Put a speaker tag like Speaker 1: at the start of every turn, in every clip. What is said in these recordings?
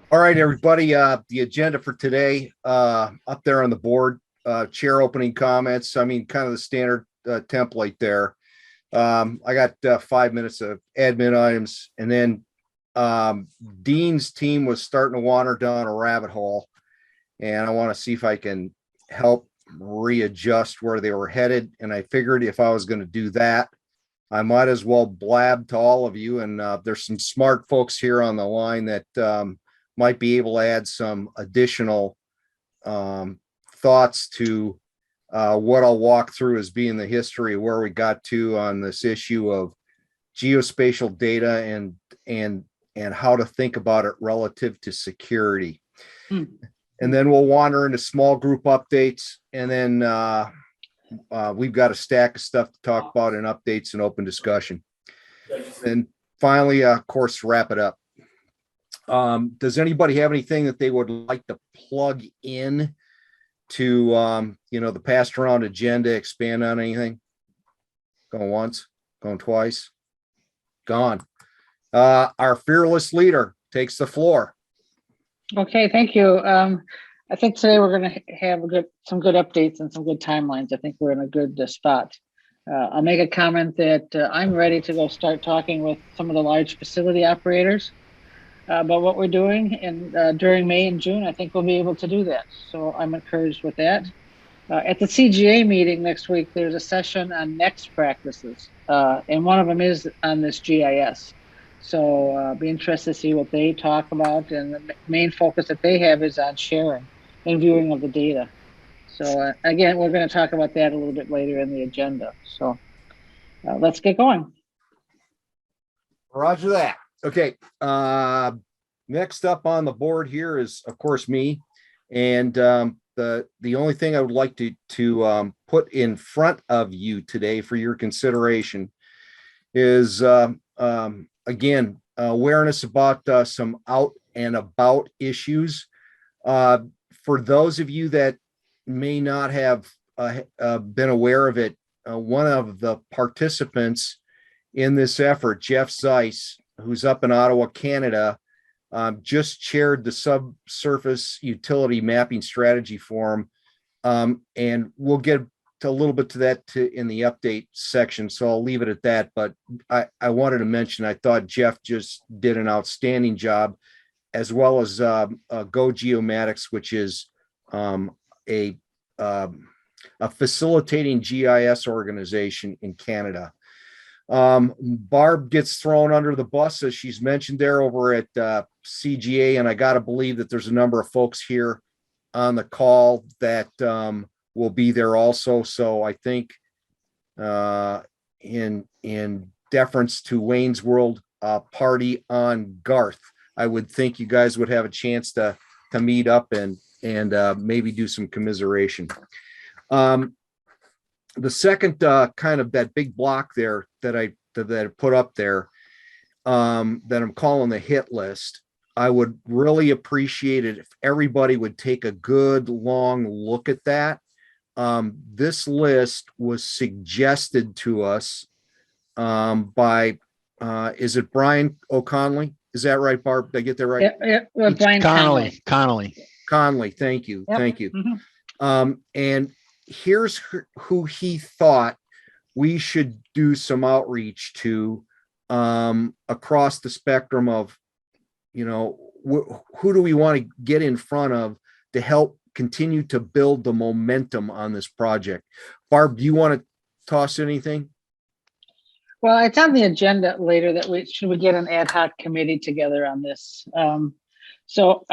Speaker 1: All right, everybody. The agenda for today up there on the board. Chair opening comments. I mean, kind of the standard template there. I got 5 minutes of admin items, and then Dean's team was starting to wander down a rabbit hole, and I want to see if I can help readjust where they were headed. And I figured if I was going to do that, I might as well blab to all of you. And there's some smart folks here on the line that might be able to add some additional thoughts to what I'll walk through as being the history of where we got to on this issue of geospatial data and how to think about it relative to security. And then we'll wander into small group updates, and then we've got a stack of stuff to talk about in updates and open discussion. And finally, of course, wrap it up. Does anybody have anything that they would like to plug in to, the passed around agenda, expand on anything? Going once, going twice, gone. Our fearless leader takes the floor.
Speaker 2: Okay, thank you. I think today we're going to have some good updates and some good timelines. I think we're in a good spot. I'll make a comment that I'm ready to go start talking with some of the large facility operators about what we're doing, and during May and June, I think we'll be able to do that. So I'm encouraged with that. At the CGA meeting next week, there's a session on next practices, and one of them is on this GIS. So be interested to see what they talk about, and the main focus that they have is on sharing and viewing of the data. So again, we're going to talk about that a little bit later in the agenda. So let's get going.
Speaker 1: Roger that. Okay. Next up on the board here is, of course, me. And the only thing I would like to put in front of you today for your consideration is, again, awareness about some out and about issues. For those of you that may not have been aware of it, one of the participants in this effort, Jeff Zeiss, who's up in Ottawa, Canada, just chaired the subsurface utility mapping strategy forum. And we'll get to a little bit to that in the update section. So I'll leave it at that. But I wanted to mention, I thought Jeff just did an outstanding job, as well as Go Geomatics, which is a facilitating GIS organization in Canada. Barb gets thrown under the bus, as she's mentioned there over at CGA, and I got to believe that there's a number of folks here on the call that will be there also. So I think in deference to Wayne's World party on Garth, I would think you guys would have a chance to meet up and maybe do some commiseration. The second kind of that big block there that I put up there that I'm calling the hit list, I would really appreciate it if everybody would take a good long look at that. This list was suggested to us by, is it Brian O'Connelly? Is that right, Barb? Did I get that right?
Speaker 2: Yeah, well, Brian
Speaker 3: Connolly.
Speaker 1: Conley, thank you.
Speaker 2: Yep.
Speaker 1: Thank you.
Speaker 2: Mm-hmm.
Speaker 1: And here's who he thought we should do some outreach to across the spectrum of, who do we want to get in front of to help continue to build the momentum on this project. Barb, do you want to toss anything?
Speaker 2: Well, it's on the agenda later that we should get an ad hoc committee together on this. So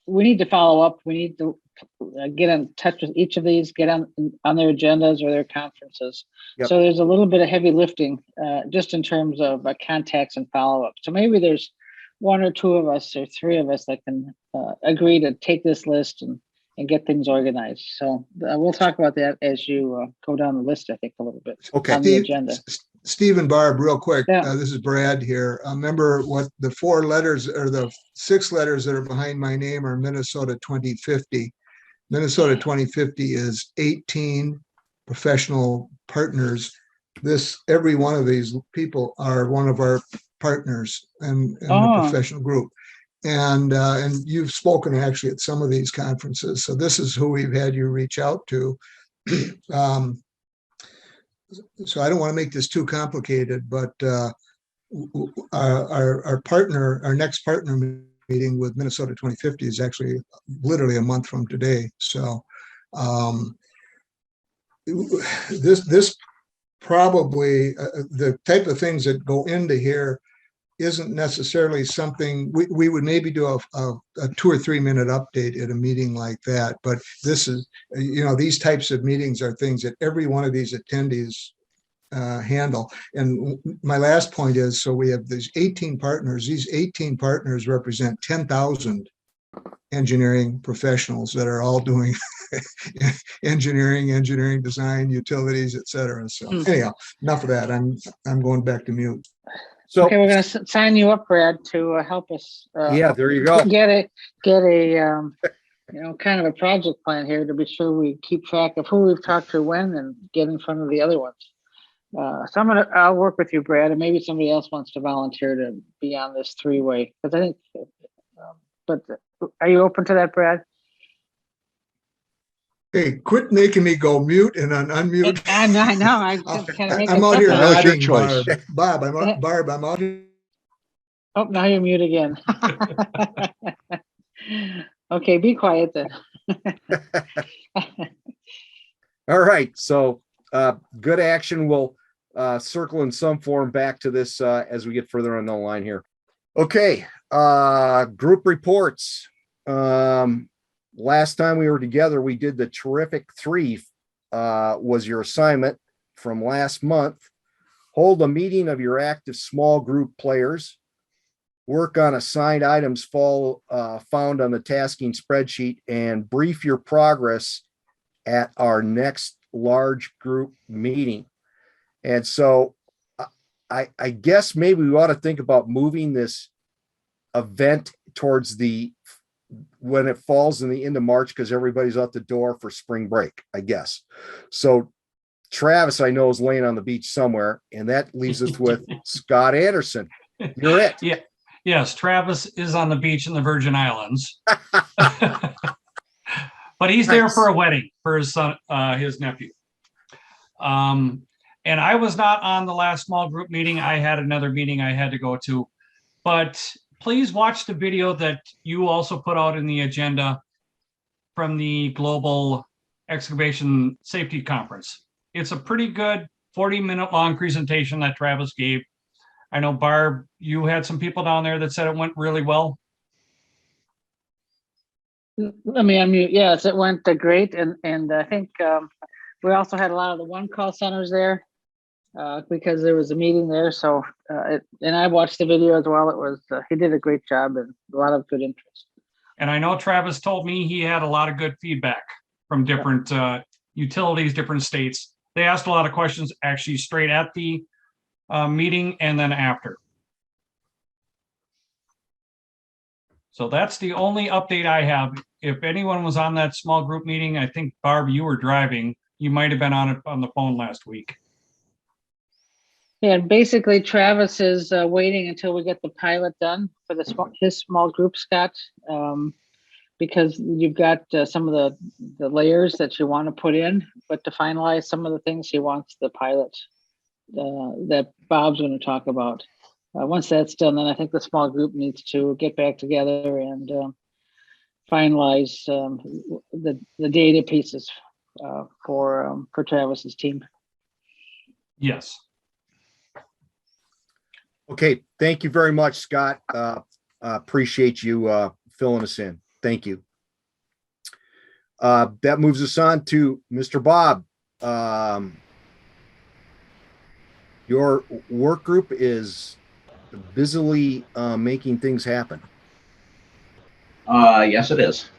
Speaker 2: we need to follow up. We need to get in touch with each of these, get on their agendas or their conferences. Yep. So there's a little bit of heavy lifting just in terms of contacts and follow up. So maybe there's one or two of us or three of us that can agree to take this list and get things organized. So we'll talk about that as you go down the list, I think, a little bit.
Speaker 1: Okay.
Speaker 2: On the agenda.
Speaker 4: Steve and Barb, real quick.
Speaker 2: Yeah.
Speaker 4: This is Brad here. Remember what the 4 letters or the 6 letters that are behind my name are Minnesota 2050. Minnesota 2050 is 18 professional partners. Every one of these people are one of our partners and the professional group. and you've spoken actually at some of these conferences. So this is who we've had you reach out to. So I don't want to make this too complicated, but our partner, our next partner meeting with Minnesota 2050 is actually literally a month from today. So this probably the type of things that go into here isn't necessarily something we would maybe do a 2 or 3 minute update at a meeting like that. But this is, these types of meetings are things that every one of these attendees handle. And my last point is, so we have these 18 partners. These 18 partners represent 10,000 engineering professionals that are all doing engineering design, utilities, etc. So anyhow, enough of that. I'm going back to mute.
Speaker 1: So
Speaker 2: Okay, we're going to sign you up, Brad, to help us.
Speaker 1: yeah, there you go.
Speaker 2: Get a kind of a project plan here to be sure we keep track of who we've talked to when and get in front of the other ones. So I'll work with you, Brad, and maybe somebody else wants to volunteer to be on this 3-way, because I think. But are you open to that, Brad?
Speaker 4: Hey, quit making me go mute and unmute.
Speaker 2: I know.
Speaker 4: I'm out here
Speaker 1: That was your
Speaker 4: nodding,
Speaker 1: choice.
Speaker 4: Barb, I'm out here.
Speaker 2: Oh, now you're mute again. Okay, be quiet then.
Speaker 1: All right. So good action. We'll circle in some form back to this as we get further on the line here. Okay. Group reports. Last time we were together, we did the terrific 3 was your assignment from last month. Hold a meeting of your active small group players. Work on assigned items found on the tasking spreadsheet and brief your progress at our next large group meeting. And so I guess maybe we ought to think about moving this event towards when it falls in the end of March, because everybody's out the door for spring break, I guess. So Travis, I know, is laying on the beach somewhere, and that leaves us with Scott Anderson. You're it.
Speaker 3: Yeah. Yes, Travis is on the beach in the Virgin Islands. But he's there for a wedding for his son, his nephew. And I was not on the last small group meeting. I had another meeting I had to go to. But please watch the video that you also put out in the agenda from the Global Excavation Safety Conference. It's a pretty good 40-minute long presentation that Travis gave. I know, Barb, you had some people down there that said it went really well.
Speaker 2: Let me unmute. Yes, it went great. And I think we also had a lot of the one call centers there because there was a meeting there. So, and I watched the video as well. It was, he did a great job and a lot of good interest.
Speaker 3: And I know Travis told me he had a lot of good feedback from different utilities, different states. They asked a lot of questions actually straight at the meeting and then after. So that's the only update I have. If anyone was on that small group meeting, I think, Barb, you were driving. You might have been on it on the phone last week.
Speaker 2: Yeah, and basically Travis is waiting until we get the pilot done for his small group, Scott, because you've got some of the layers that you want to put in, but to finalize some of the things he wants the pilot that Bob's going to talk about. Once that's done, then I think the small group needs to get back together and finalize the data pieces for Travis's team.
Speaker 3: Yes.
Speaker 1: Okay. Thank you very much, Scott. Appreciate you filling us in. Thank you. That moves us on to Mr. Bob. Your work group is busily making things happen.
Speaker 5: Yes, it is.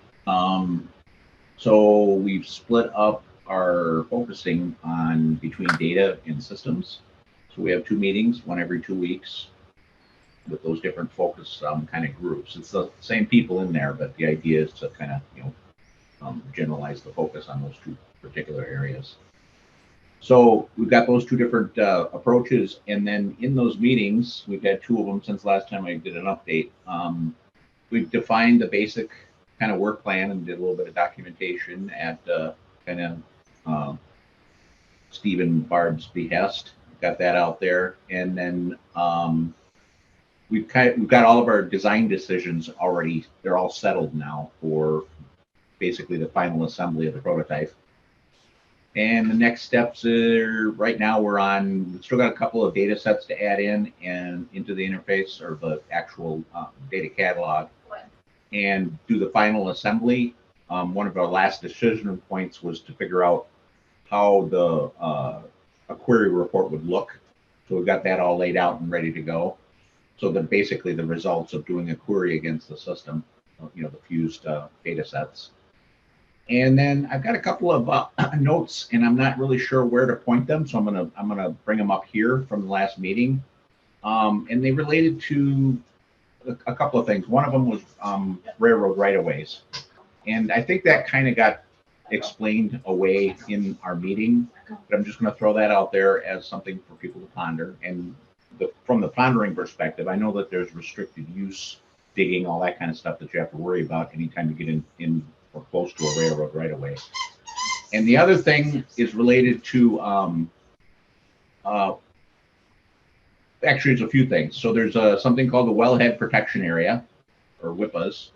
Speaker 5: So we've split up our focusing on between data and systems. So we have 2 meetings, one every 2 weeks, with those different focus kind of groups. It's the same people in there, but the idea is to kind of generalize the focus on those 2 particular areas. So we've got those 2 different approaches, and then in those meetings, we've had 2 of them since last time I did an update. we've defined the basic kind of work plan and did a little bit of documentation at kind of Steve and Barb's behest. Got that out there, and then we've got all of our design decisions already. They're all settled now for basically the final assembly of the prototype. And the next steps are right now we've still got a couple of data sets to add in and into the interface or the actual data catalog and do the final assembly. One of our last decision points was to figure out how a query report would look. So we've got that all laid out and ready to go. So that basically the results of doing a query against the system, the fused data sets. And then I've got a couple of notes, and I'm not really sure where to point them, so I'm gonna bring them up here from the last meeting, and they related to a couple of things. One of them was railroad right-of-ways, and I think that kind of got explained away in our meeting, but I'm just going to throw that out there as something for people to ponder. And from the pondering perspective, I know that there's restricted use, digging, all that kind of stuff that you have to worry about anytime you get in or close to a railroad right away. And the other thing is related to, actually, there's a few things. So there's something called the Wellhead Protection Area, or WIPAs.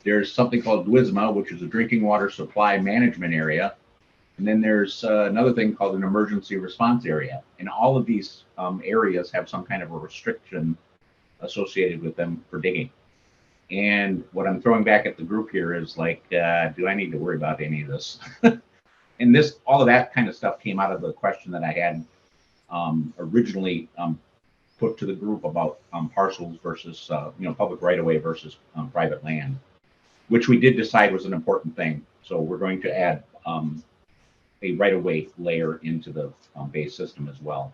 Speaker 5: There's something called WSMA, which is a Drinking Water Supply Management Area. And then there's another thing called an Emergency Response Area. And all of these areas have some kind of a restriction associated with them for digging. And what I'm throwing back at the group here is like, do I need to worry about any of this? And all of that kind of stuff came out of the question that I had originally put to the group about parcels versus, public right-of-way versus private land, which we did decide was an important thing. So we're going to add a right-of-way layer into the base system as well.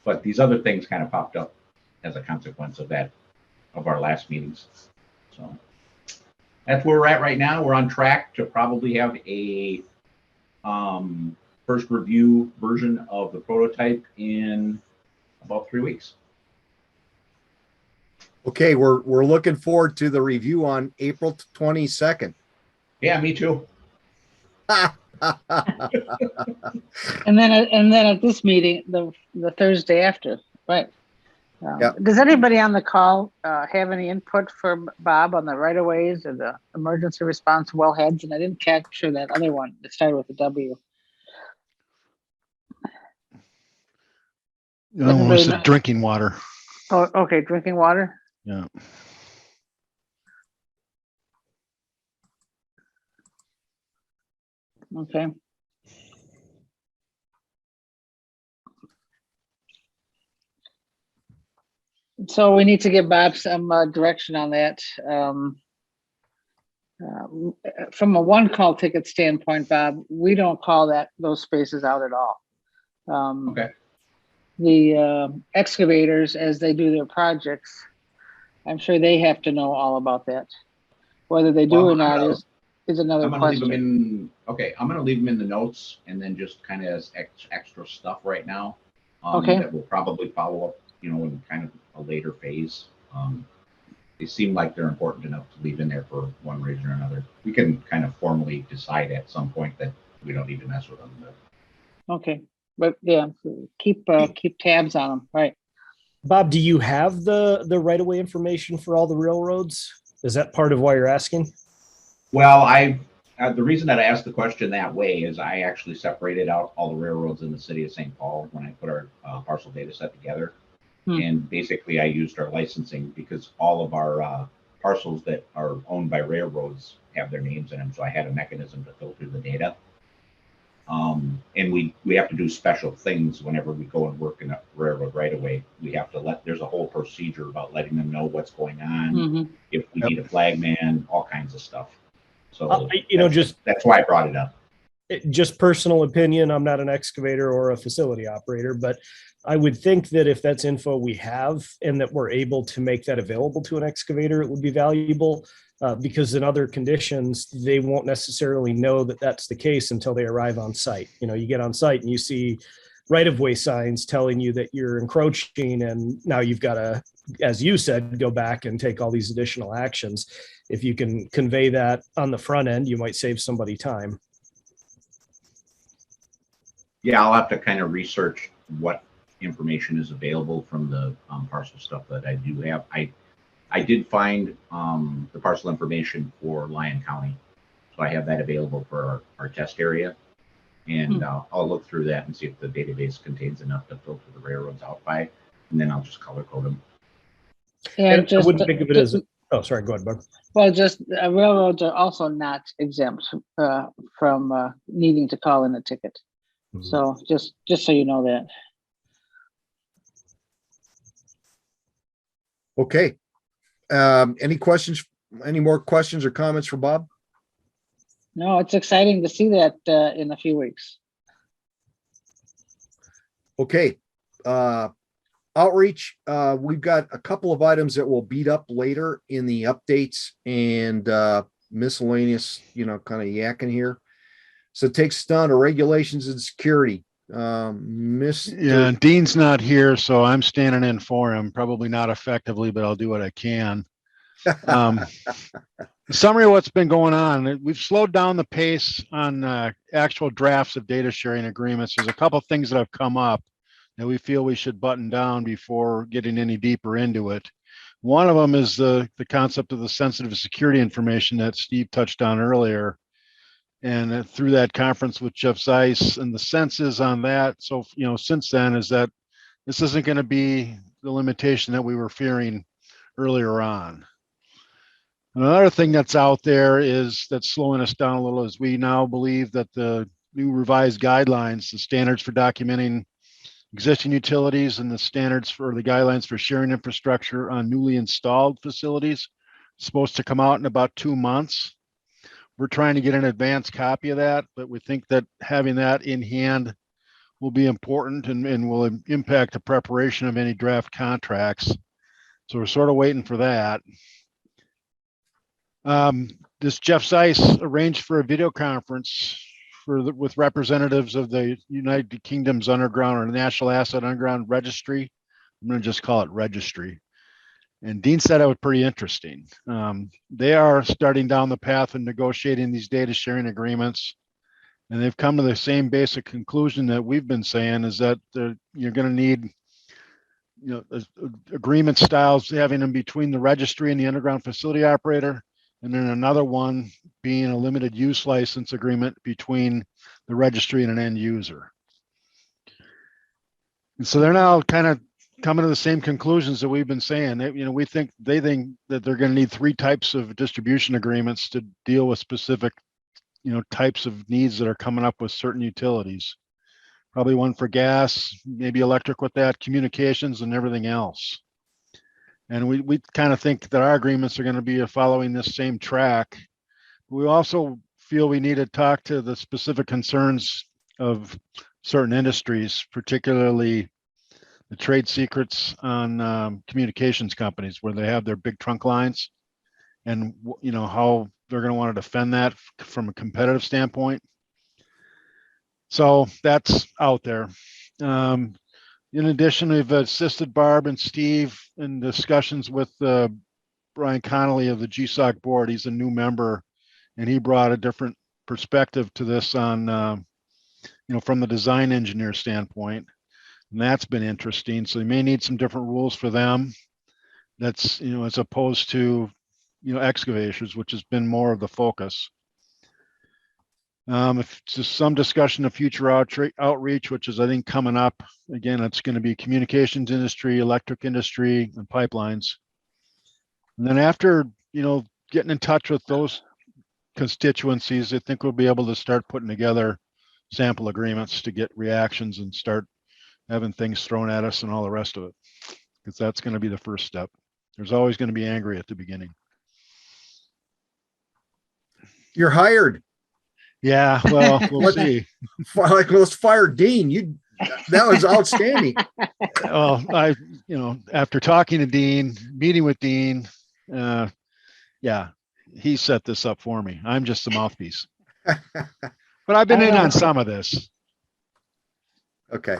Speaker 5: But these other things kind of popped up as a consequence of our last meetings. So that's where we're at right now. We're on track to probably have a first review version of the prototype in about 3 weeks.
Speaker 1: Okay, we're looking forward to the review on April 22nd.
Speaker 5: Yeah, me too.
Speaker 2: And then at this meeting, the Thursday after, right?
Speaker 1: Yeah.
Speaker 2: Does anybody on the call have any input for Bob on the right-of-ways or the emergency response wellheads? And I didn't capture that other one that started with a W.
Speaker 6: No, it was the drinking water.
Speaker 2: Oh, okay, drinking water.
Speaker 6: Yeah.
Speaker 2: Okay. So we need to give Bob some direction on that. From a one-call ticket standpoint, Bob, we don't call those spaces out at all.
Speaker 5: Okay.
Speaker 2: The excavators, as they do their projects, I'm sure they have to know all about that. Whether they do or not is another question.
Speaker 5: I'm going to leave them in the notes and then just kind of as extra stuff right now.
Speaker 2: Okay.
Speaker 5: That will probably follow up, in kind of a later phase. They seem like they're important enough to leave in there for one reason or another. We can kind of formally decide at some point that we don't need to mess with them. But.
Speaker 2: Okay, but yeah, keep tabs on them, right?
Speaker 7: Bob, do you have the right-of-way information for all the railroads? Is that part of why you're asking?
Speaker 5: Well, the reason that I asked the question that way is I actually separated out all the railroads in the city of St. Paul when I put our parcel data set together. And basically I used our licensing because all of our parcels that are owned by railroads have their names in them. So I had a mechanism to filter the data. And we have to do special things whenever we go and work in a railroad right away. We have to there's a whole procedure about letting them know what's going on, if we need a flagman, all kinds of stuff. So, that's why I brought it up.
Speaker 7: Just personal opinion, I'm not an excavator or a facility operator, but I would think that if that's info we have and that we're able to make that available to an excavator, it would be valuable. Because in other conditions, they won't necessarily know that that's the case until they arrive on site. You get on site and you see right-of-way signs telling you that you're encroaching, and now you've got to as you said, go back and take all these additional actions. If you can convey that on the front end, you might save somebody time.
Speaker 5: Yeah, I'll have to kind of research what information is available from the parcel stuff that I do have. I did find the parcel information for Lyon County, so I have that available for our test area, and I'll look through that and see if the database contains enough to filter the railroads out by, and then I'll just color code them.
Speaker 2: And
Speaker 7: I
Speaker 2: just,
Speaker 7: wouldn't think of it as, oh, sorry, go ahead, Bob.
Speaker 2: well, just railroads are also not exempt from needing to call in a ticket. So just so you know that.
Speaker 1: Okay. Any questions? Any more questions or comments for Bob?
Speaker 2: No, it's exciting to see that in a few weeks.
Speaker 1: Okay. Outreach, we've got a couple of items that will beat up later in the updates and miscellaneous, kind of yakking here. So it takes us down to regulations and security. Mr.
Speaker 6: Yeah, Dean's not here, so I'm standing in for him. Probably not effectively, but I'll do what I can. Summary of what's been going on. We've slowed down the pace on actual drafts of data sharing agreements. There's a couple things that have come up that we feel we should button down before getting any deeper into it. One of them is the concept of the sensitive security information that Steve touched on earlier. And through that conference with Jeff Zeiss, and the sense is on that. So, since then is that this isn't going to be the limitation that we were fearing earlier on. Another thing that's out there that's slowing us down a little is we now believe that the new revised guidelines, the standards for documenting existing utilities and the standards for the guidelines for sharing infrastructure on newly installed facilities, supposed to come out in about 2 months. We're trying to get an advanced copy of that, but we think that having that in hand will be important and will impact the preparation of any draft contracts. So we're sort of waiting for that. This Jeff Zeiss arranged for a video conference with representatives of the United Kingdom's underground or National Asset Underground Registry. I'm going to just call it registry. And Dean said it was pretty interesting. They are starting down the path of negotiating these data sharing agreements. And they've come to the same basic conclusion that we've been saying, is that you're going to need agreement styles, having them between the registry and the underground facility operator. And then another one being a limited use license agreement between the registry and an end user. And so they're now kind of coming to the same conclusions that we've been saying. They think that they're going to need 3 types of distribution agreements to deal with specific, types of needs that are coming up with certain utilities. Probably one for gas, maybe electric with that, communications, and everything else. And we kind of think that our agreements are going to be following this same track. We also feel we need to talk to the specific concerns of certain industries, particularly the trade secrets on communications companies where they have their big trunk lines, and how they're going to want to defend that from a competitive standpoint. So that's out there. In addition, we've assisted Barb and Steve in discussions with Brian Connolly of the GSOC board. He's a new member, and he brought a different perspective to this on, from the design engineer standpoint. And that's been interesting. So you may need some different rules for them. That's, as opposed to, excavators, which has been more of the focus. If just some discussion of future outreach, which is, I think, coming up. Again, it's going to be communications industry, electric industry, and pipelines. And then after, getting in touch with those constituencies, I think we'll be able to start putting together sample agreements to get reactions and start having things thrown at us and all the rest of it, because that's going to be the first step. There's always going to be angry at the beginning.
Speaker 1: You're hired.
Speaker 6: Yeah, well, we'll see.
Speaker 1: Like, let's fire Dean. That was outstanding.
Speaker 6: Well, after talking to Dean, meeting with Dean, yeah, he set this up for me. I'm just the mouthpiece. But I've been in on some of this.
Speaker 1: Okay.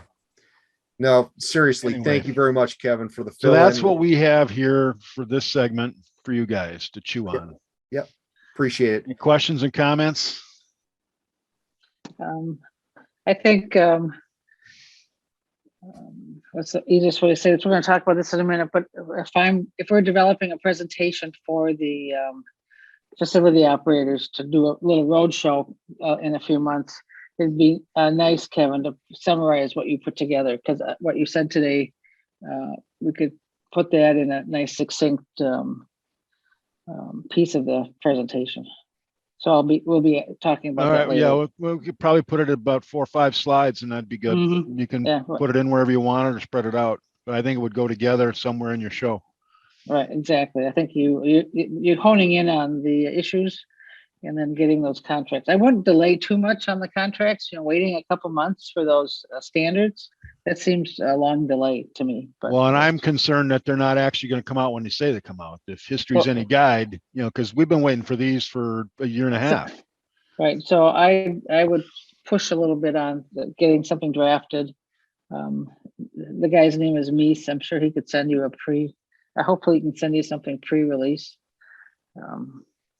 Speaker 1: No, seriously,
Speaker 6: Anyway.
Speaker 1: thank you very much, Kevin, for the
Speaker 6: So
Speaker 1: fill
Speaker 6: that's
Speaker 1: in.
Speaker 6: what we have here for this segment for you guys to chew on.
Speaker 1: Appreciate it.
Speaker 6: Any questions and comments?
Speaker 2: I think what's the easiest way to say this? We're going to talk about this in a minute, but if we're developing a presentation for the facility operators to do a little roadshow in a few months, it'd be nice, Kevin, to summarize what you put together, because what you said today, we could put that in a nice succinct piece of the presentation. So we'll be talking about
Speaker 6: All
Speaker 2: that
Speaker 6: right,
Speaker 2: later.
Speaker 6: yeah, we could probably put it at about 4 or 5 slides and that'd be good.
Speaker 2: Mhm.
Speaker 6: You can
Speaker 2: Yeah,
Speaker 6: put it in wherever you want it or spread it out. But I think it would go together somewhere in your show.
Speaker 2: right, exactly. I think you're honing in on the issues and then getting those contracts. I wouldn't delay too much on the contracts, waiting a couple months for those standards. That seems a long delay to me, but.
Speaker 6: Well, and I'm concerned that they're not actually going to come out when they say they come out. If history's
Speaker 2: Well-
Speaker 6: any guide, because we've been waiting for these for a year and a half.
Speaker 2: Right, so I would push a little bit on getting something drafted. The guy's name is Meese. I'm sure he could send you hopefully he can send you something pre-release.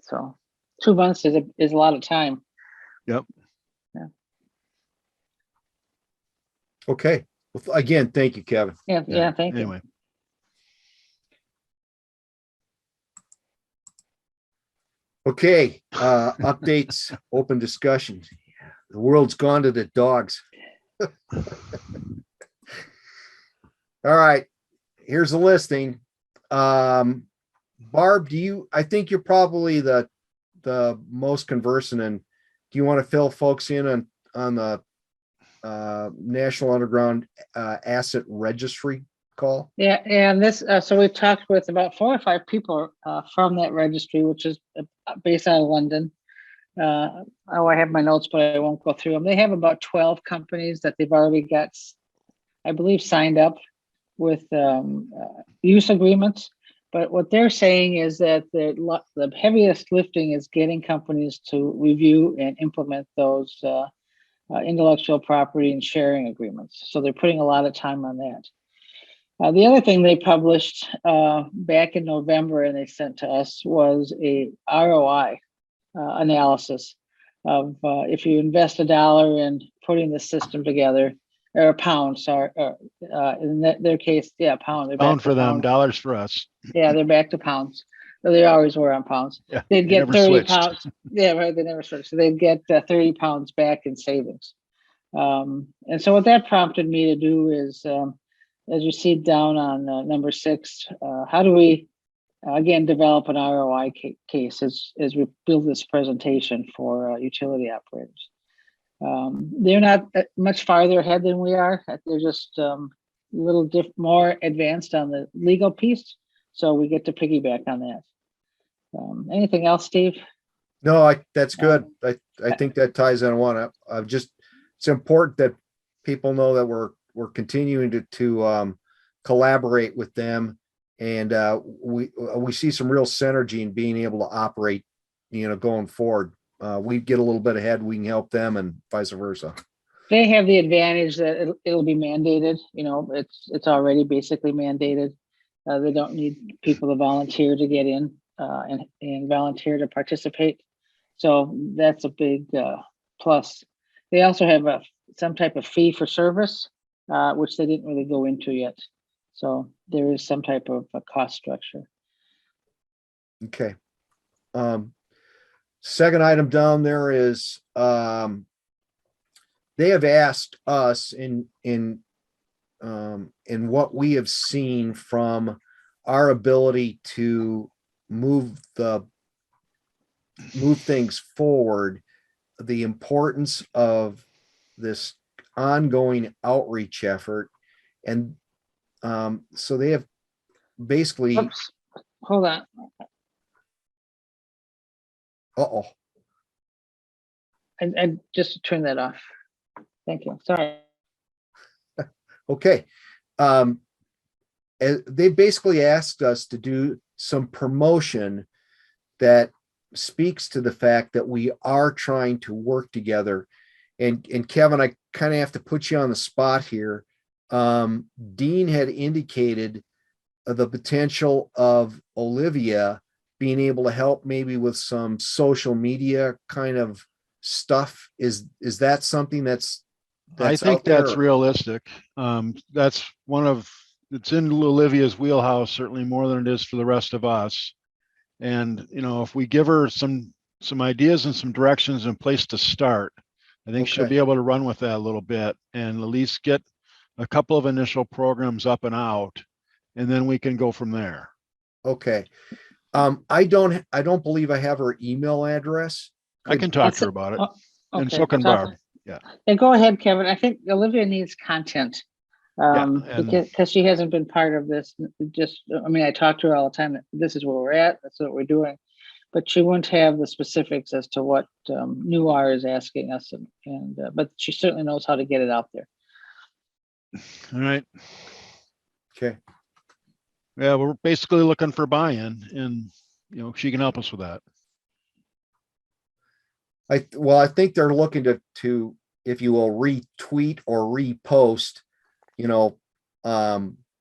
Speaker 2: So 2 months is a lot of time.
Speaker 6: Yep.
Speaker 1: Okay. Well, again, thank you, Kevin.
Speaker 2: Yeah, thank you.
Speaker 6: Anyway,
Speaker 1: Okay, updates, open discussion. The world's gone to the dogs. All right, here's the listing. Barb, I think you're probably the most conversant, and do you want to fill folks in on the National Underground Asset Registry call?
Speaker 2: Yeah, and this, so we've talked with about 4 or 5 people from that registry, which is based out of London. I have my notes, but I won't go through them. They have about 12 companies that they've already got, I believe, signed up with use agreements. But what they're saying is that the heaviest lifting is getting companies to review and implement those intellectual property and sharing agreements. So they're putting a lot of time on that. The other thing they published back in November and they sent to us was a ROI analysis of if you invest $1 in putting the system together, or a pound, sorry, in their case, pound. They're
Speaker 6: pound
Speaker 2: back
Speaker 6: for
Speaker 2: to
Speaker 6: them,
Speaker 2: pounds.
Speaker 6: dollars for us.
Speaker 2: Yeah, they're back to pounds. So they always were on pounds.
Speaker 6: Yeah,
Speaker 2: They'd
Speaker 6: they
Speaker 2: get
Speaker 6: never
Speaker 2: 30
Speaker 6: switched.
Speaker 2: pounds. Yeah, right. They never switched. So they'd get 30 pounds back in savings. And so what that prompted me to do is, as you see down on number 6, how do we, again, develop an ROI case as we build this presentation for utility operators? They're not much farther ahead than we are. They're just a little more advanced on the legal piece. So we get to piggyback on that. Anything else, Steve?
Speaker 1: No, that's good. I think that ties in one. It's important that people know that we're continuing to collaborate with them, and we see some real synergy in being able to operate, going forward. We get a little bit ahead, we can help them, and vice versa.
Speaker 2: They have the advantage that it'll be mandated. It's already basically mandated. They don't need people to volunteer to get in and volunteer to participate. So that's a big plus. They also have some type of fee for service, which they didn't really go into yet. So there is some type of a cost structure.
Speaker 1: Okay. Second item down there is they have asked us in what we have seen from our ability to move things forward, the importance of this ongoing outreach effort. And so they have basically,
Speaker 2: Oops, hold on.
Speaker 1: uh-oh,
Speaker 2: I just turn that off. Thank you. Sorry.
Speaker 1: okay. They basically asked us to do some promotion that speaks to the fact that we are trying to work together. And Kevin, I kind of have to put you on the spot here. Dean had indicated the potential of Olivia being able to help maybe with some social media kind of stuff. Is that something that's
Speaker 6: I think
Speaker 1: out there?
Speaker 6: that's realistic. That's it's in Olivia's wheelhouse, certainly more than it is for the rest of us. And, if we give her some ideas and some directions and place to start, I think she'll
Speaker 1: Okay.
Speaker 6: be able to run with that a little bit and at least get a couple of initial programs up and out, and then we can go from there.
Speaker 1: Okay. I don't believe I have her email address.
Speaker 6: I can talk to her about it. And
Speaker 2: Okay,
Speaker 6: so can
Speaker 2: talk-
Speaker 6: Barb. Yeah.
Speaker 2: Yeah, go ahead, Kevin. I think Olivia needs content.
Speaker 6: and-
Speaker 2: Because she hasn't been part of this. I talk to her all the time. This is where we're at. That's what we're doing. But she wouldn't have the specifics as to what New R is asking us, but she certainly knows how to get it out there.
Speaker 6: All right.
Speaker 1: Okay.
Speaker 6: Yeah, we're basically looking for buy-in, and she can help us with that.
Speaker 1: I think they're looking to, if you will, retweet or repost,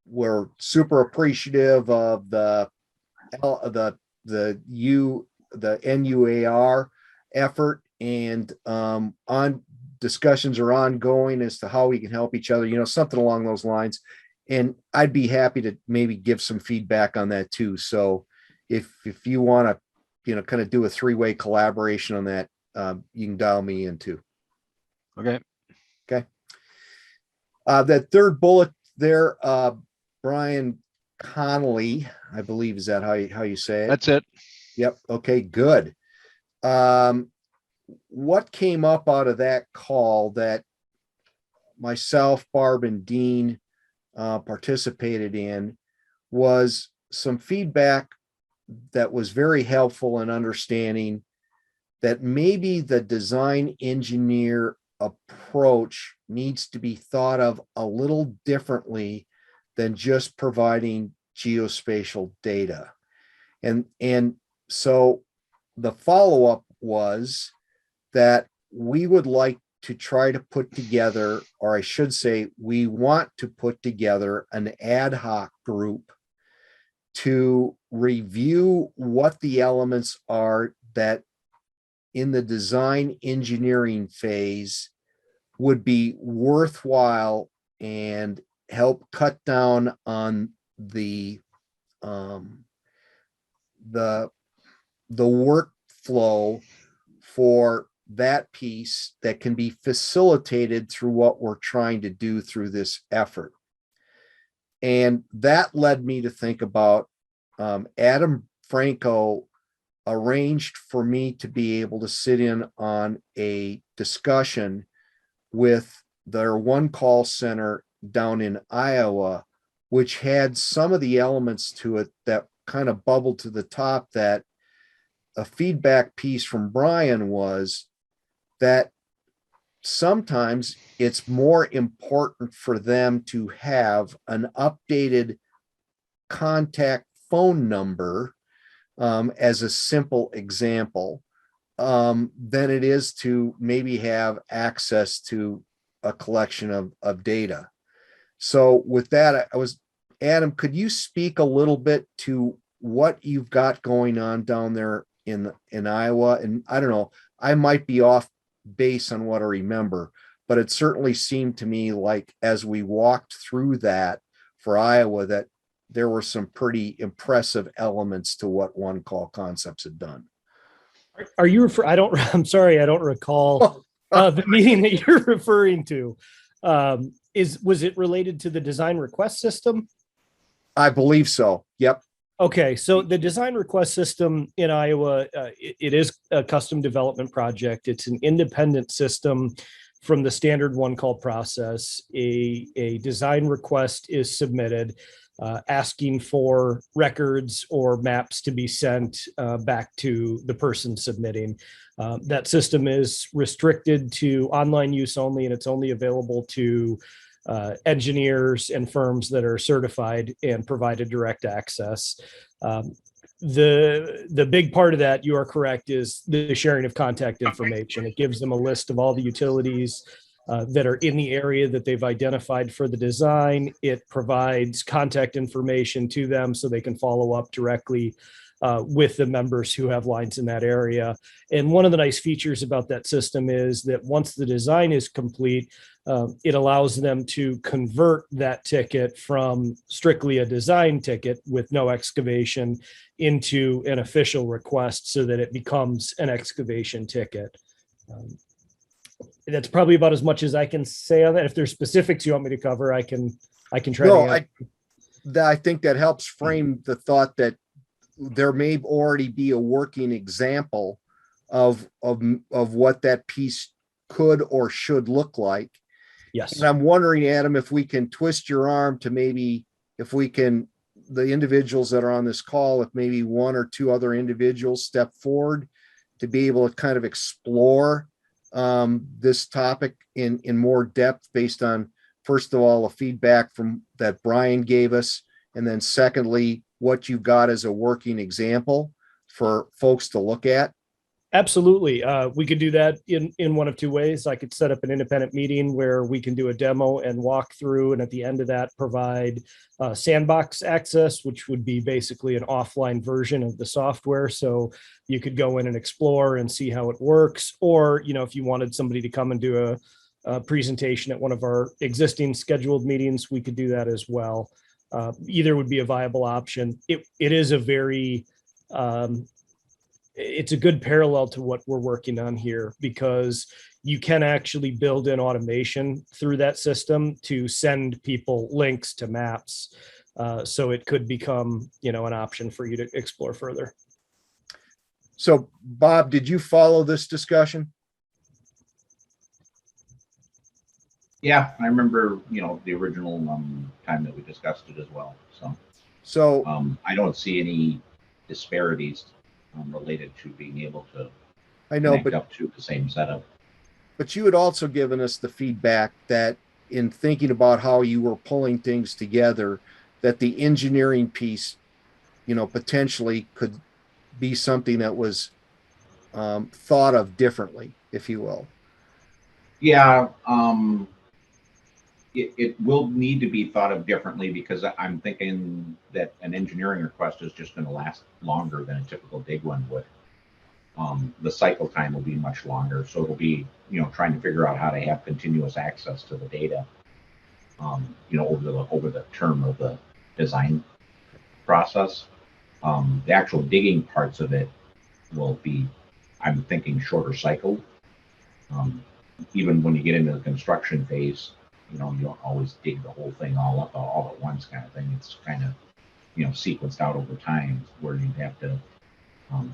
Speaker 1: we're super appreciative of the NUAR effort, and on discussions are ongoing as to how we can help each other, something along those lines. And I'd be happy to maybe give some feedback on that too. So if you want to, kind of do a 3-way collaboration on that, you can dial me in too.
Speaker 6: Okay.
Speaker 1: That third bullet there, Brian Connolly, I believe, is that how you say it?
Speaker 6: That's it.
Speaker 1: Yep. Okay, good. What came up out of that call that myself, Barb, and Dean participated in was some feedback that was very helpful in understanding that maybe the design engineer approach needs to be thought of a little differently than just providing geospatial data. And so the follow-up was that we would like to try to put together, or I should say, we want to put together an ad hoc group to review what the elements are that in the design engineering phase would be worthwhile and help cut down on the workflow for that piece that can be facilitated through what we're trying to do through this effort. And that led me to think about Adam Franco arranged for me to be able to sit in on a discussion with their one call center down in Iowa, which had some of the elements to it that kind of bubbled to the top. That a feedback piece from Brian was that sometimes it's more important for them to have an updated contact phone number, as a simple example, than it is to maybe have access to a collection of data. So with that, Adam, could you speak a little bit to what you've got going on down there in Iowa? And I don't know, I might be off base on what I remember, but it certainly seemed to me like as we walked through that for Iowa, that there were some pretty impressive elements to what One Call Concepts had done.
Speaker 7: Are you I'm sorry, I don't recall the meeting that you're referring to. Was it related to the design request system?
Speaker 1: I believe so. Yep.
Speaker 7: Okay, so the design request system in Iowa, it is a custom development project. It's an independent system from the standard one call process. A design request is submitted, asking for records or maps to be sent back to the person submitting. That system is restricted to online use only, and it's only available to engineers and firms that are certified and provided direct access. The big part of that, you are correct, is the sharing of contact information. It gives them a list of all the utilities that are in the area that they've identified for the design. It provides contact information to them so they can follow up directly with the members who have lines in that area. And one of the nice features about that system is that once the design is complete, it allows them to convert that ticket from strictly a design ticket with no excavation into an official request so that it becomes an excavation ticket. That's probably about as much as I can say on that. If there's specifics you want me to cover, I can try
Speaker 1: No,
Speaker 7: to.
Speaker 1: I think that helps frame the thought that there may already be a working example of what that piece could or should look like.
Speaker 7: Yes.
Speaker 1: And I'm wondering, Adam, if we can twist your arm to maybe, if we can, the individuals that are on this call, if maybe one or two other individuals step forward to be able to kind of explore this topic in more depth based on, first of all, the feedback from that Brian gave us, and then secondly, what you got as a working example for folks to look at.
Speaker 7: Absolutely. We could do that in one of two ways. I could set up an independent meeting where we can do a demo and walk through, and at the end of that, provide sandbox access, which would be basically an offline version of the software. So you could go in and explore and see how it works. Or, if you wanted somebody to come and do a presentation at one of our existing scheduled meetings, we could do that as well. Either would be a viable option. It is a very it's a good parallel to what we're working on here, because you can actually build in automation through that system to send people links to maps. So it could become, an option for you to explore further.
Speaker 1: So Bob, did you follow this discussion?
Speaker 5: Yeah, I remember, the original time that we discussed it as well. So I don't see any disparities related to being able to
Speaker 1: I know,
Speaker 5: connect
Speaker 1: but
Speaker 5: up to the same setup.
Speaker 1: But you had also given us the feedback that in thinking about how you were pulling things together, that the engineering piece, potentially could be something that was thought of differently, if you will.
Speaker 5: Yeah, it will need to be thought of differently, because I'm thinking that an engineering request is just going to last longer than a typical dig one would. The cycle time will be much longer, so it'll be trying to figure out how to have continuous access to the data over the term of the design process. The actual digging parts of it will be, I'm thinking, shorter cycled. Even when you get into the construction phase, you don't always dig the whole thing all up all at once, kind of thing. It's kind of sequenced out over time, where you have to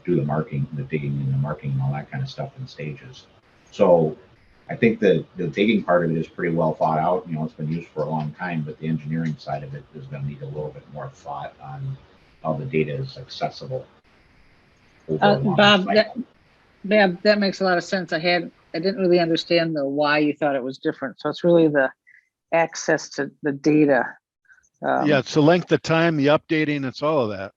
Speaker 5: do the marking, the digging and the marking and all that kind of stuff in stages. So I think the digging part of it is pretty well thought out. It's been used for a long time, but the engineering side of it is going to need a little bit more thought on how the data is accessible.
Speaker 2: Bob, that makes a lot of sense. I didn't really understand why you thought it was different. So it's really the access to the data.
Speaker 6: Yeah, it's the length of time, the updating, it's all of that.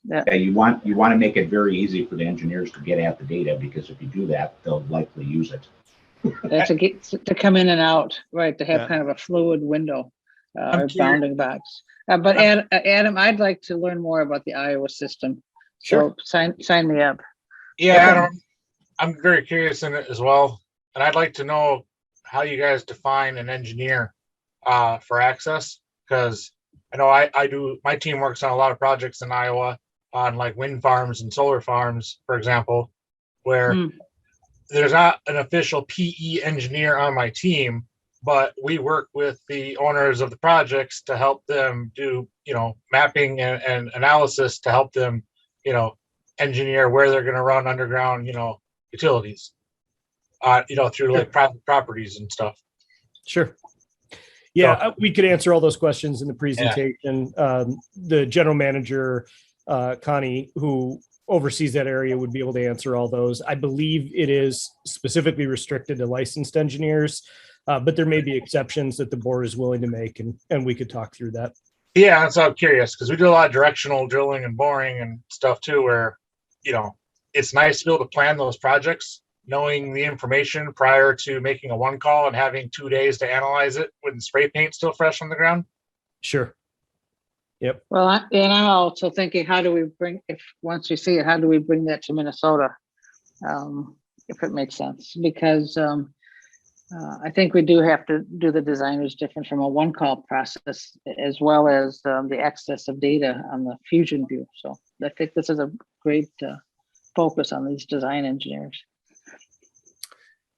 Speaker 5: Yeah, you want to make it very easy for the engineers to get at the data, because if you do that, they'll likely use it.
Speaker 2: To come in and out, right? To have kind of a fluid window, or bounding box. But Adam, I'd like to learn more about the Iowa system.
Speaker 7: Sure.
Speaker 2: So sign me up.
Speaker 8: Yeah, Adam, I'm very curious in it as well, and I'd like to know how you guys define an engineer for access, because I know I do. My team works on a lot of projects in Iowa on like wind farms and solar farms, for example, where there's not an official PE engineer on my team, but we work with the owners of the projects to help them do, mapping and analysis to help them, engineer where they're going to run underground, utilities, through like private properties and stuff.
Speaker 7: Sure. Yeah, we could answer all those questions in the presentation. The general manager, Connie, who oversees that area, would be able to answer all those. I believe it is specifically restricted to licensed engineers, but there may be exceptions that the board is willing to make, and we could talk through that.
Speaker 8: Yeah, so I'm curious, because we do a lot of directional drilling and boring and stuff too, where, it's nice to be able to plan those projects, knowing the information prior to making a one call and having 2 days to analyze it with the spray paint still fresh on the ground?
Speaker 7: Sure. Yep.
Speaker 2: Well, and I'm also thinking, how do we bring, if once we see it, how do we bring that to Minnesota? If it makes sense, because I think we do have to do the designers different from a one call process, as well as the access of data on the Fusion view. So I think this is a great focus on these design engineers.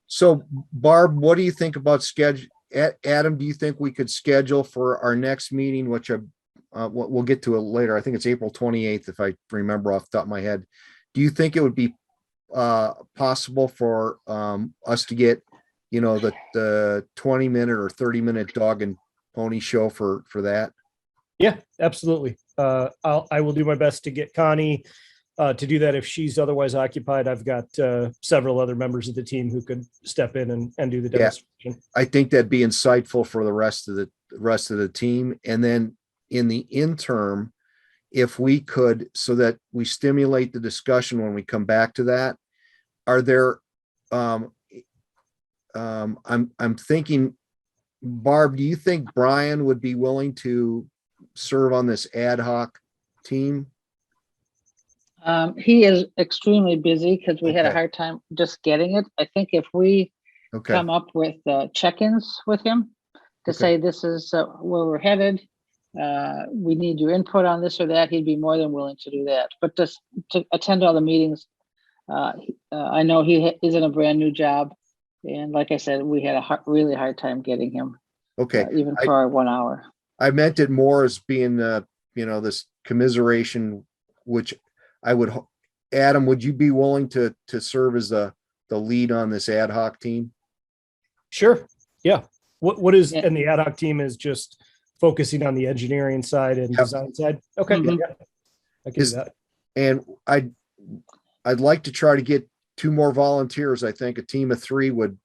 Speaker 1: So Barb, what do you think about schedule? Adam, do you think we could schedule for our next meeting, which we'll get to it later. I think it's April 28th, if I remember off the top of my head. Do you think it would be possible for us to get, the 20-minute or 30-minute dog and pony show for that?
Speaker 7: Yeah, absolutely. I will do my best to get Connie to do that. If she's otherwise occupied, I've got several other members of the team who could step in and do the demonstration.
Speaker 1: I think that'd be insightful for the rest of the team. And then in the interim, if we could, so that we stimulate the discussion when we come back to that, are there, I'm thinking, Barb, do you think Brian would be willing to serve on this ad hoc team?
Speaker 2: He is extremely busy because we had a
Speaker 1: Okay.
Speaker 2: hard time just getting it. I think if we
Speaker 1: Okay,
Speaker 2: come up with check-ins with him to
Speaker 1: Okay.
Speaker 2: say, this is where we're headed, we need your input on this or that, he'd be more than willing to do that. But just to attend all the meetings, I know he is in a brand new job. And like I said, we had a really hard time getting him,
Speaker 1: okay.
Speaker 2: even for our 1 hour.
Speaker 1: I meant it more as being, this commiseration, which I would, Adam, would you be willing to serve as the lead on this ad hoc team?
Speaker 7: Sure. Yeah. What is,
Speaker 2: Yeah.
Speaker 7: and the ad hoc team is just focusing on the engineering side and
Speaker 1: Yep.
Speaker 7: design side. Okay.
Speaker 2: Mhm.
Speaker 7: Yeah. I can do
Speaker 1: Is-
Speaker 7: that.
Speaker 1: And I'd like to try to get 2 more volunteers. I think a team of 3 would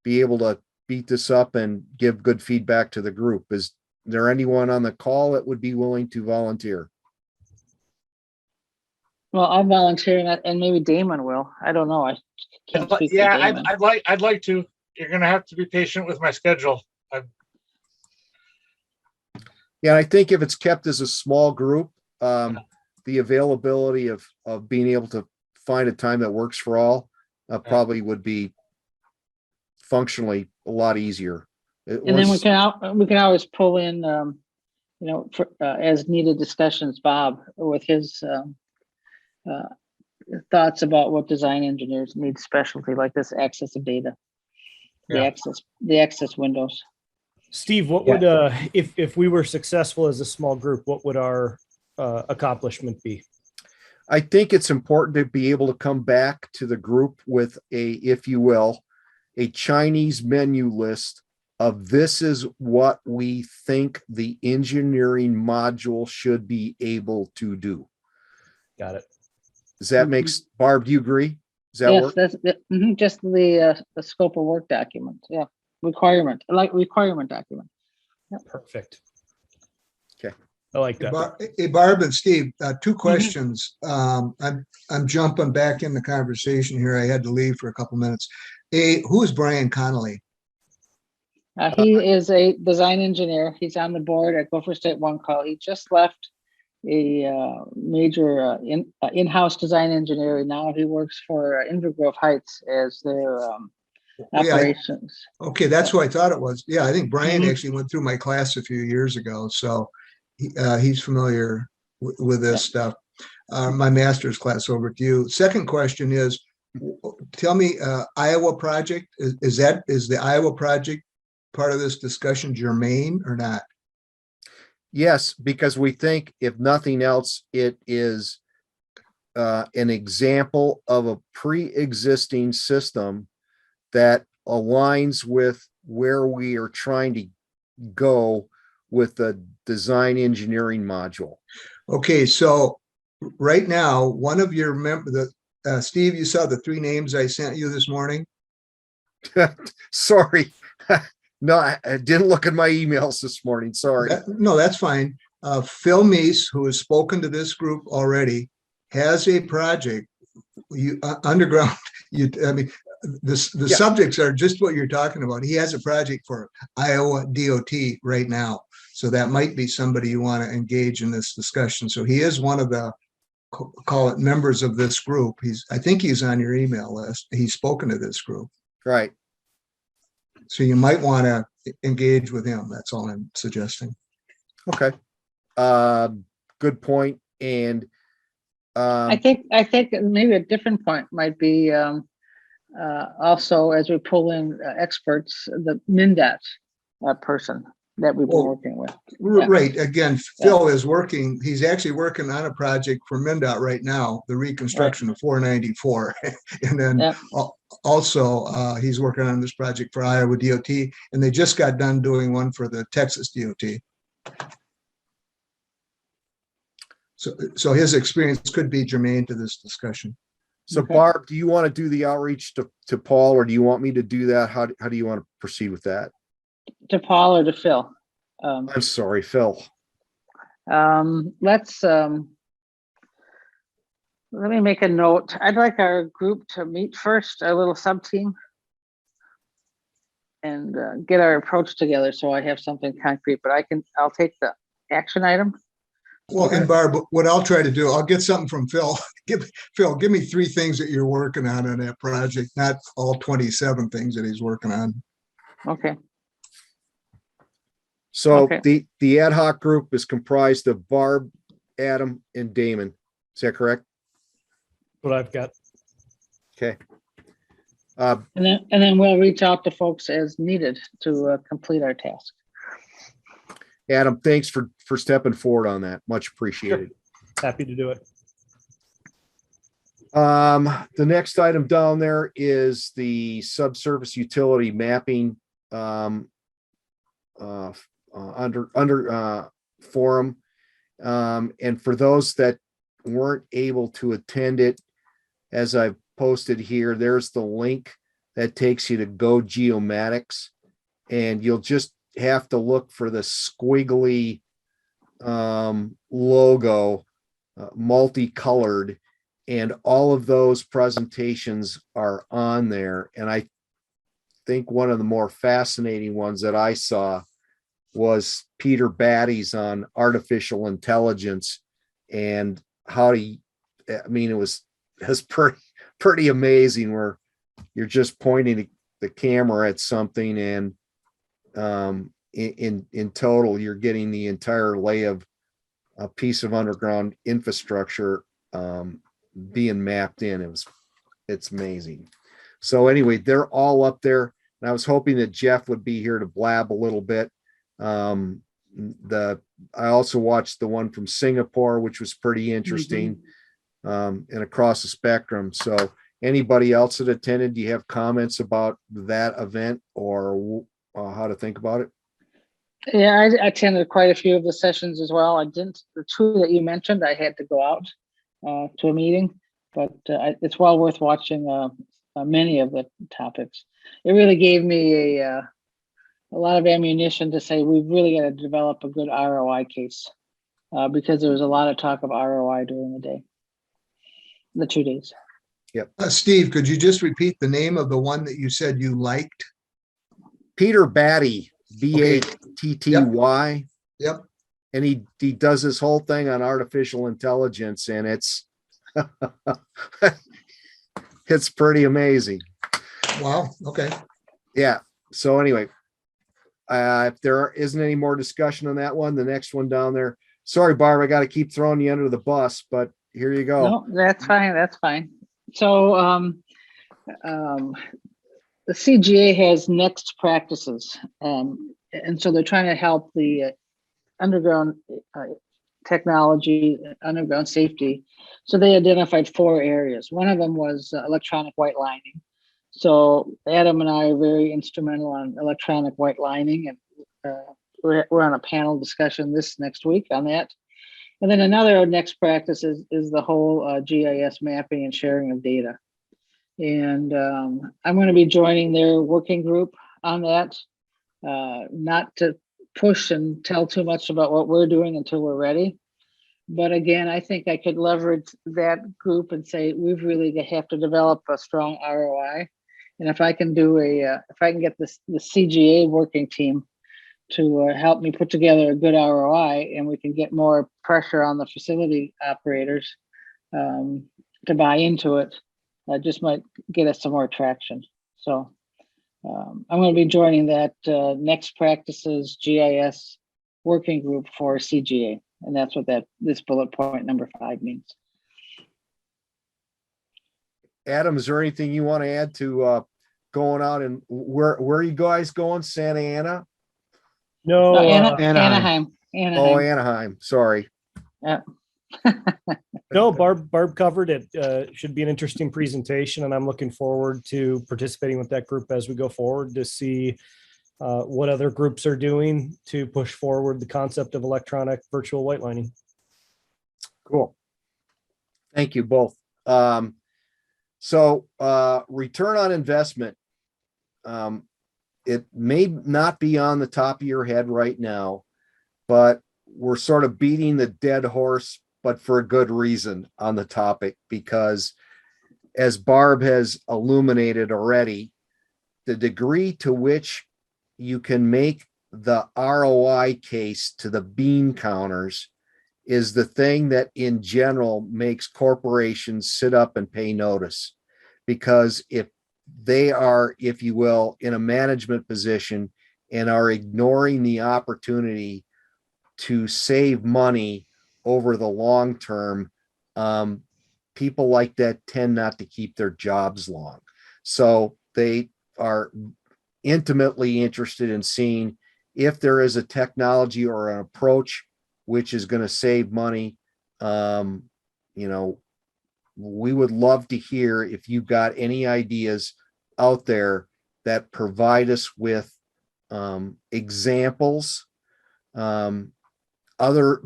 Speaker 1: be able to beat this up and give good feedback to the group. Is there anyone on the call that would be willing to volunteer?
Speaker 2: Well, I'll volunteer and maybe Damon will. I don't know. I can't speak for
Speaker 8: Yeah,
Speaker 2: Damon.
Speaker 8: I'd like to. You're gonna have to be patient with my schedule.
Speaker 1: Yeah, I think if it's kept as a small group, the availability of being able to find a time that works for all probably would be functionally a lot easier.
Speaker 2: And then we can always pull in, for, as needed discussions, Bob, with his thoughts about what design engineers need specialty, like this access of data,
Speaker 8: Yeah.
Speaker 2: the access windows.
Speaker 7: Steve, what would, if we were successful as a small group, what would our accomplishment be?
Speaker 1: I think it's important to be able to come back to the group with if you will, a Chinese menu list of this is what we think the engineering module should be able to do.
Speaker 7: Got it.
Speaker 1: Does that make, Barb, do you agree? Does that
Speaker 2: Yes,
Speaker 1: work?
Speaker 2: that's just the scope of work document. Yeah, requirement document.
Speaker 7: Perfect.
Speaker 1: Okay.
Speaker 7: I like that.
Speaker 4: Hey, Barb and Steve, 2 questions. I'm jumping back in the conversation here. I had to leave for a couple minutes. Who is Brian Connolly?
Speaker 2: He is a design engineer. He's on the board at Gopher State One Call. He just left a major in-house design engineer, and now he works for Invergrove Heights as their operations.
Speaker 4: Okay, that's who I thought it was. Yeah, I think Brian
Speaker 2: Mhm.
Speaker 4: actually went through my class a few years ago, so he's familiar with this stuff. My master's class over to you. Second question is, tell me, Iowa project, is the Iowa project part of this discussion germane or not?
Speaker 1: Yes, because we think if nothing else, it is an example of a pre-existing system that aligns with where we are trying to go with the design engineering module.
Speaker 4: Okay, so right now, one of your Steve, you saw the 3 names I sent you this morning?
Speaker 1: Sorry. No, I didn't look at my emails this morning. Sorry.
Speaker 4: No, that's fine. Phil Meese, who has spoken to this group already, has a project, underground I mean, the
Speaker 1: Yeah.
Speaker 4: subjects are just what you're talking about. He has a project for Iowa DOT right now. So that might be somebody you want to engage in this discussion. So he is one of the, call it, members of this group. I think he's on your email list. He's spoken to this group.
Speaker 1: Right.
Speaker 4: So you might want to engage with him. That's all I'm suggesting.
Speaker 1: Okay. Good point. And
Speaker 2: I think maybe a different point might be also as we pull in experts, the MnDOT person that we've been
Speaker 4: Well,
Speaker 2: working with. Yeah.
Speaker 4: Right. Again, Phil is working. He's actually working on a project for MnDOT right now, the reconstruction of 494. And then
Speaker 2: Yeah.
Speaker 4: also he's working on this project for Iowa DOT, and they just got done doing one for the Texas DOT. So his experience could be germane to this discussion.
Speaker 1: so
Speaker 2: Okay.
Speaker 1: Barb, do you want to do the outreach to Paul, or do you want me to do that? How do you want to proceed with that?
Speaker 2: To Paul or to Phil.
Speaker 1: I'm sorry, Phil.
Speaker 2: Let's let me make a note. I'd like our group to meet first, our little sub team, and get our approach together so I have something concrete, but I'll take the action item.
Speaker 4: Well, and Barb, what I'll try to do, I'll get something from Phil. Phil, give me 3 things that you're working on that project, not all 27 things that he's working on.
Speaker 2: Okay.
Speaker 1: So
Speaker 2: Okay.
Speaker 1: the ad hoc group is comprised of Barb, Adam, and Damon. Is that correct?
Speaker 7: What I've got.
Speaker 1: Okay.
Speaker 2: And then we'll reach out to folks as needed to complete our task.
Speaker 1: Adam, thanks for stepping forward on that. Much appreciated.
Speaker 7: Happy to do it.
Speaker 1: The next item down there is the subsurface utility mapping under forum. And for those that weren't able to attend it, as I've posted here, there's the link that takes you to Go Geomatics, and you'll just have to look for the squiggly logo, multicolored, and all of those presentations are on there. And I think one of the more fascinating ones that I saw was Peter Batty's on artificial intelligence and how it was pretty amazing, where you're just pointing the camera at something, and in total, you're getting the entire lay of a piece of underground infrastructure being mapped in. It's amazing. So anyway, they're all up there, and I was hoping that Jeff would be here to blab a little bit. I also watched the one from Singapore, which was pretty interesting, and across the spectrum. So anybody else that attended, do you have comments about that event or how to think about it?
Speaker 2: Yeah, I attended quite a few of the sessions as well. The 2 that you mentioned, I had to go out to a meeting, but it's well worth watching many of the topics. It really gave me a lot of ammunition to say we've really got to develop a good ROI case because there was a lot of talk of ROI during the 2 days.
Speaker 1: Yep.
Speaker 4: Steve, could you just repeat the name of the one that you said you liked?
Speaker 1: Peter Batty, Batty.
Speaker 4: Yep.
Speaker 1: And he does this whole thing on artificial intelligence, and it's it's pretty amazing.
Speaker 4: Wow. Okay.
Speaker 1: Yeah. So anyway, if there isn't any more discussion on that one, the next one down there. Sorry, Barb, I got to keep throwing you under the bus, but here you go.
Speaker 2: No, that's fine. That's fine. So the CGA has next practices, and so they're trying to help the underground technology, underground safety. So they identified 4 areas. One of them was electronic white lining. So Adam and I are very instrumental on electronic white lining, and we're on a panel discussion this next week on that. And then another next practice is the whole GIS mapping and sharing of data. And I'm going to be joining their working group on that, not to push and tell too much about what we're doing until we're ready. But again, I think I could leverage that group and say, we've really have to develop a strong ROI. And if I can do if I can get the CGA working team to help me put together a good ROI, and we can get more pressure on the facility operators to buy into it, just might get us some more traction. So I'm going to be joining that next practices GIS working group for CGA. And that's what this bullet point number 5 means.
Speaker 1: Adam, is there anything you want to add to going out, and where are you guys going? Santa Ana?
Speaker 7: No,
Speaker 2: Anaheim.
Speaker 1: Oh, Anaheim. Sorry.
Speaker 2: Yeah.
Speaker 7: no, Barb covered it. Should be an interesting presentation, and I'm looking forward to participating with that group as we go forward to see what other groups are doing to push forward the concept of electronic virtual white lining.
Speaker 1: Cool. Thank you both. So return on investment. It may not be on the top of your head right now, but we're sort of beating the dead horse, but for a good reason on the topic, because as Barb has illuminated already, the degree to which you can make the ROI case to the bean counters is the thing that in general makes corporations sit up and pay notice. Because if they are, if you will, in a management position and are ignoring the opportunity to save money over the long term, people like that tend not to keep their jobs long. So they are intimately interested in seeing if there is a technology or an approach which is going to save money. We would love to hear if you've got any ideas out there that provide us with examples, other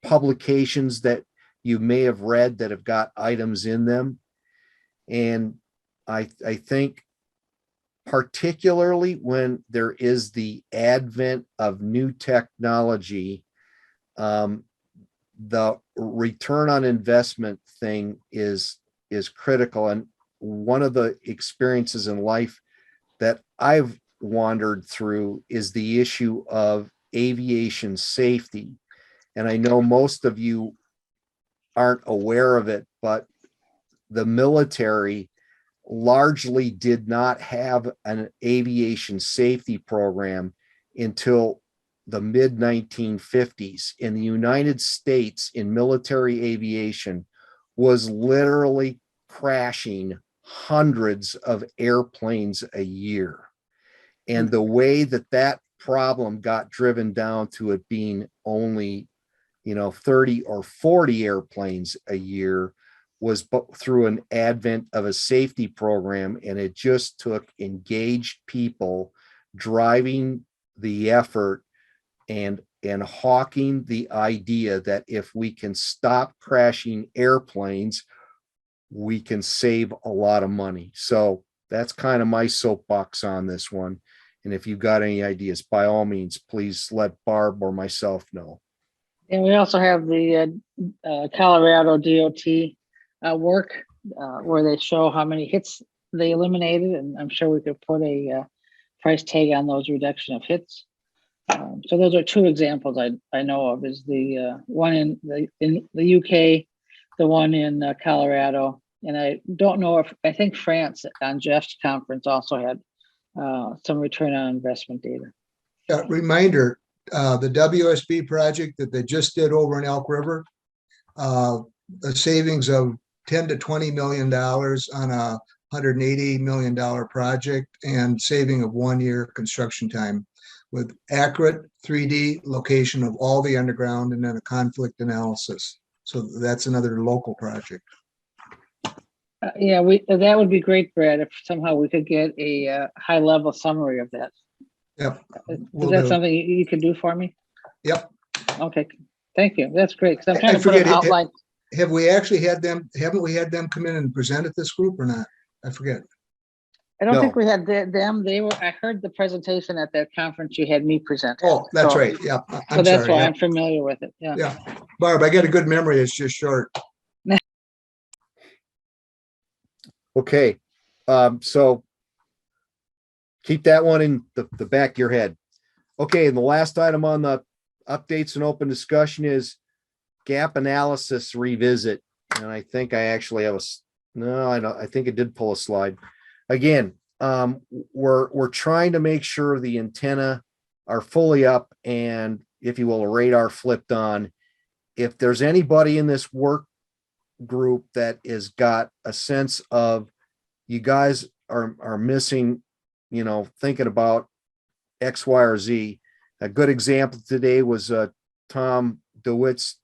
Speaker 1: publications that you may have read that have got items in them. And I think particularly when there is the advent of new technology, the return on investment thing is critical. And one of the experiences in life that I've wandered through is the issue of aviation safety. And I know most of you aren't aware of it, but the military largely did not have an aviation safety program until the mid 1950s. In the United States, in military aviation was literally crashing hundreds of airplanes a year. And the way that problem got driven down to it being only 30 or 40 airplanes a year was through an advent of a safety program. And it just took engaged people driving the effort and hawking the idea that if we can stop crashing airplanes, we can save a lot of money. So that's kind of my soapbox on this one. And if you've got any ideas, by all means, please let Barb or myself know.
Speaker 2: And we also have the Colorado DOT work where they show how many hits they eliminated. And I'm sure we could put a price tag on those reduction of hits. So those are two examples I know of, is the one in the UK, the one in Colorado. And I don't know I think France on Jeff's conference also had some return on investment data.
Speaker 4: Reminder, the WSB project that they just did over in Elk River, a savings of $10 to $20 million on a $180 million project, and saving of 1 year construction time with accurate 3D location of all the underground and then a conflict analysis. So that's another local project.
Speaker 2: Yeah, that would be great, Brad, if somehow we could get a high level summary of that.
Speaker 4: Yep.
Speaker 2: Is that something you could do for me?
Speaker 4: Yep.
Speaker 2: Okay. Thank you. That's great. Because I'm trying to put an outline.
Speaker 4: Have we actually had them? Haven't we had them come in and present at this group or not? I forget.
Speaker 2: I don't think
Speaker 1: No.
Speaker 2: we had them. I heard the presentation at that conference you had me present. at.
Speaker 4: Oh, that's
Speaker 2: So-
Speaker 4: right. Yeah.
Speaker 2: So
Speaker 4: I'm
Speaker 2: that's
Speaker 4: sorry.
Speaker 2: why
Speaker 4: Yeah.
Speaker 2: I'm familiar with it. Yeah.
Speaker 4: Yeah. Barb, I got a good memory. It's just short.
Speaker 1: Okay, so keep that one in the back of your head. Okay, and the last item on the updates and open discussion is gap analysis revisit. And I think I actually have no, I don't, I think it did pull a slide. Again, we're trying to make sure the antenna are fully up and, if you will, a radar flipped on. If there's anybody in this work group that has got a sense of you guys are missing, thinking about X, Y, or Z. A good example today was Tom DeWitt's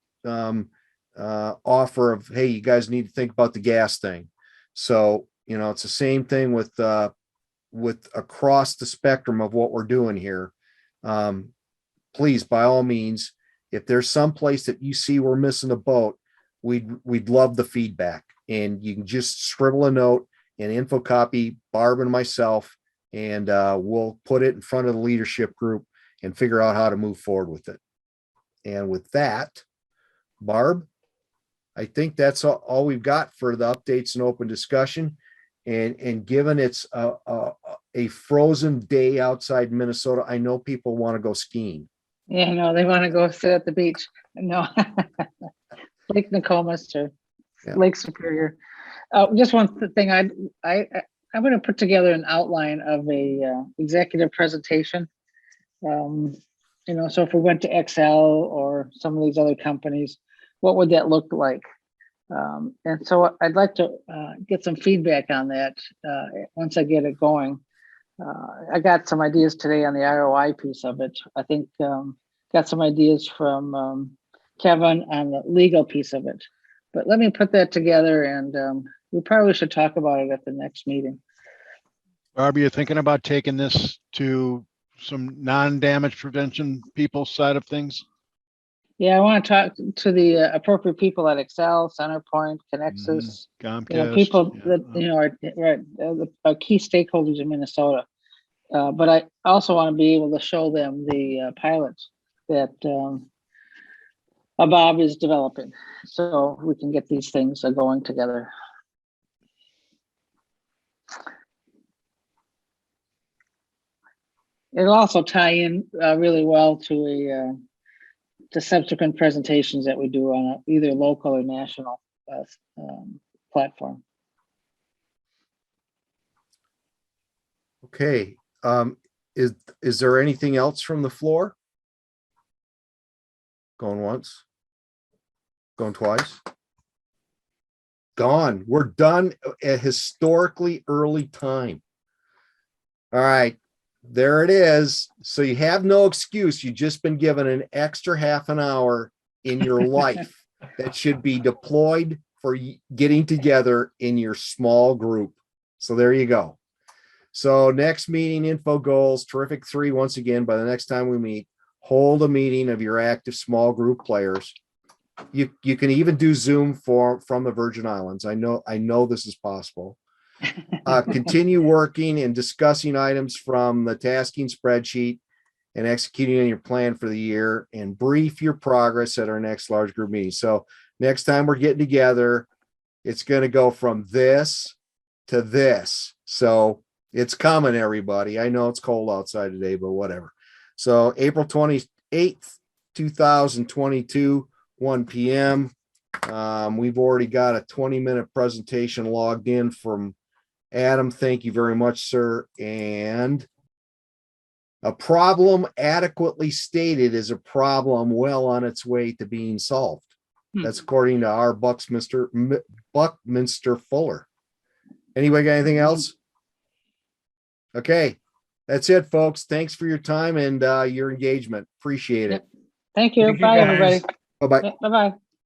Speaker 1: offer of, hey, you guys need to think about the gas thing. So, it's the same thing with across the spectrum of what we're doing here. Please, by all means, if there's some place that you see we're missing a boat, we'd love the feedback, and you can just scribble a note and info copy Barb and myself, and we'll put it in front of the leadership group and figure out how to move forward with it. And with that, Barb, I think that's all we've got for the updates and open discussion. And given it's a frozen day outside Minnesota, I know people want to go skiing.
Speaker 2: Yeah, no, they want to go sit at the beach. No. Lake Nokomis or
Speaker 1: Yeah.
Speaker 2: Lake Superior. Just one thing, I'm going to put together an outline of a executive presentation. So if we went to Excel or some of these other companies, what would that look like? And so I'd like to get some feedback on that once I get it going. I got some ideas today on the ROI piece of it. I think got some ideas from Kevin on the legal piece of it. But let me put that together, and we probably should talk about it at the next meeting.
Speaker 6: Barb, are you thinking about taking this to some non-damage prevention people side of things?
Speaker 2: Yeah, I want to talk to the appropriate people at Excel, Centerpoint, Connexus,
Speaker 6: Comcast,
Speaker 2: people
Speaker 6: yeah.
Speaker 2: that are key stakeholders in Minnesota. But I also want to be able to show them the pilots that Bob is developing, so we can get these things going together. It'll also tie in really well to subsequent presentations that we do on either local or national platform.
Speaker 1: Okay. Is there anything else from the floor? Going once? Going twice? Gone. We're done at historically early time. All right. There it is. So you have no excuse. You've just been given an extra half an hour in your life that should be deployed for getting together in your small group. So there you go. So next meeting, info goals, terrific 3. Once again, by the next time we meet, hold a meeting of your active small group players. You can even do Zoom from the Virgin Islands. I know this is possible. Continue working and discussing items from the tasking spreadsheet and executing on your plan for the year, and brief your progress at our next large group meeting. So next time we're getting together, it's going to go from this to this. So it's coming, everybody. I know it's cold outside today, but whatever. So April 28th, 2022, 1 p.m. We've already got a 20-minute presentation logged in from Adam. Thank you very much, sir. And a problem adequately stated is a problem well on its way to being solved. That's according to our Buckminster Fuller. Anybody got anything else? Okay, that's it, folks. Thanks for your time and your engagement. Appreciate it.
Speaker 2: Thank you.
Speaker 3: Thank you,
Speaker 2: Bye,
Speaker 3: guys.
Speaker 2: everybody.
Speaker 1: Bye-bye.
Speaker 2: Bye-bye.